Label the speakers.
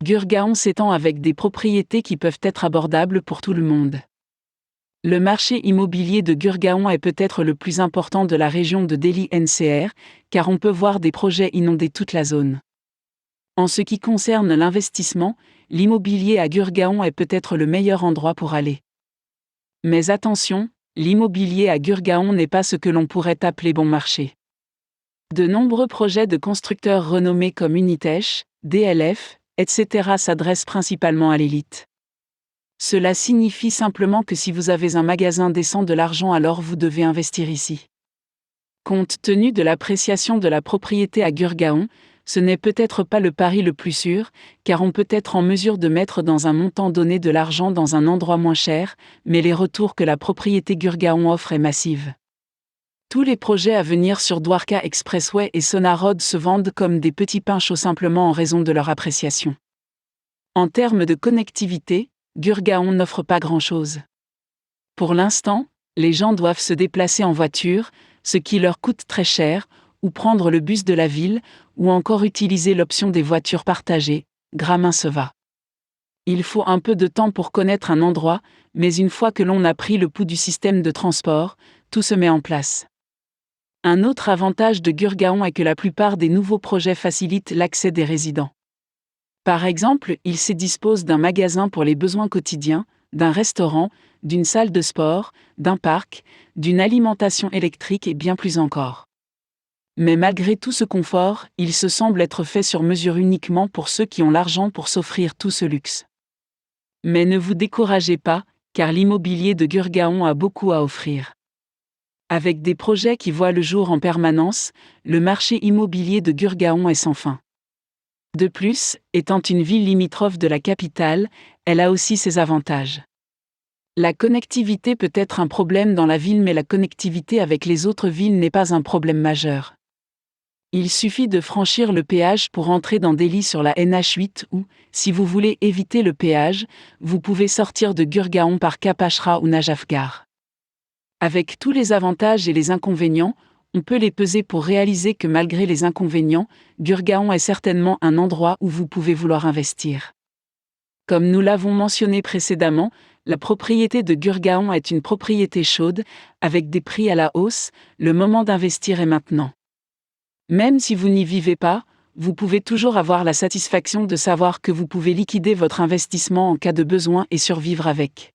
Speaker 1: Gurgaon s'étend avec des propriétés qui peuvent être abordables pour tout le monde. Le marché immobilier de Gurgaon est peut-être le plus important de la région de Delhi NCR, car on peut voir des projets inonder toute la zone. En ce qui concerne l'investissement, l'immobilier à Gurgaon est peut-être le meilleur endroit pour aller. Mais attention, l'immobilier à Gurgaon n'est pas ce que l'on pourrait appeler bon marché. De nombreux projets de constructeurs renommés comme Unitesh, DLF, etc. s'adressent principalement à l'élite. Cela signifie simplement que si vous avez un magasin décent de l'argent, alors vous devez investir ici. Compte tenu de l'appréciation de la propriété à Gurgaon, ce n'est peut-être pas le pari le plus sûr, car on peut être en mesure de mettre dans un montant donné de l'argent dans un endroit moins cher, mais les retours que la propriété Gurgaon offre est massive. Tous les projets à venir sur Dwarka Expressway et Sona Road se vendent comme des petits pains chauds simplement en raison de leur appréciation. En termes de connectivité, Gurgaon n'offre pas grand-chose. Pour l'instant, les gens doivent se déplacer en voiture, ce qui leur coûte très cher, ou prendre le bus de la ville, ou encore utiliser l'option des voitures partagées, Gramin Seva. Il faut un peu de temps pour connaître un endroit, mais une fois que l'on a pris le pouls du système de transport, tout se met en place. Un autre avantage de Gurgaon est que la plupart des nouveaux projets facilitent l'accès des résidents. Par exemple, il se dispose d'un magasin pour les besoins quotidiens, d'un restaurant, d'une salle de sport, d'un parc, d'une alimentation électrique et bien plus encore. Mais malgré tout ce confort, il se semble être fait sur mesure uniquement pour ceux qui ont l'argent pour s'offrir tout ce luxe. Mais ne vous découragez pas, car l'immobilier de Gurgaon a beaucoup à offrir. Avec des projets qui voient le jour en permanence, le marché immobilier de Gurgaon est sans fin. De plus, étant une ville limitrophe de la capitale, elle a aussi ses avantages. La connectivité peut être un problème dans la ville, mais la connectivité avec les autres villes n'est pas un problème majeur. Il suffit de franchir le péage pour entrer dans Delhi sur la NH8 ou, si vous voulez éviter le péage, vous pouvez sortir de Gurgaon par Kapashra ou Najafgarh. Avec tous les avantages et les inconvénients, on peut les peser pour réaliser que malgré les inconvénients, Gurgaon est certainement un endroit où vous pouvez vouloir investir. Comme nous l'avons mentionné précédemment, la propriété de Gurgaon est une propriété chaude, avec des prix à la hausse, le moment d'investir est maintenant. Même si vous n'y vivez pas, vous pouvez toujours avoir la satisfaction de savoir que vous pouvez liquider votre investissement en cas de besoin et survivre avec.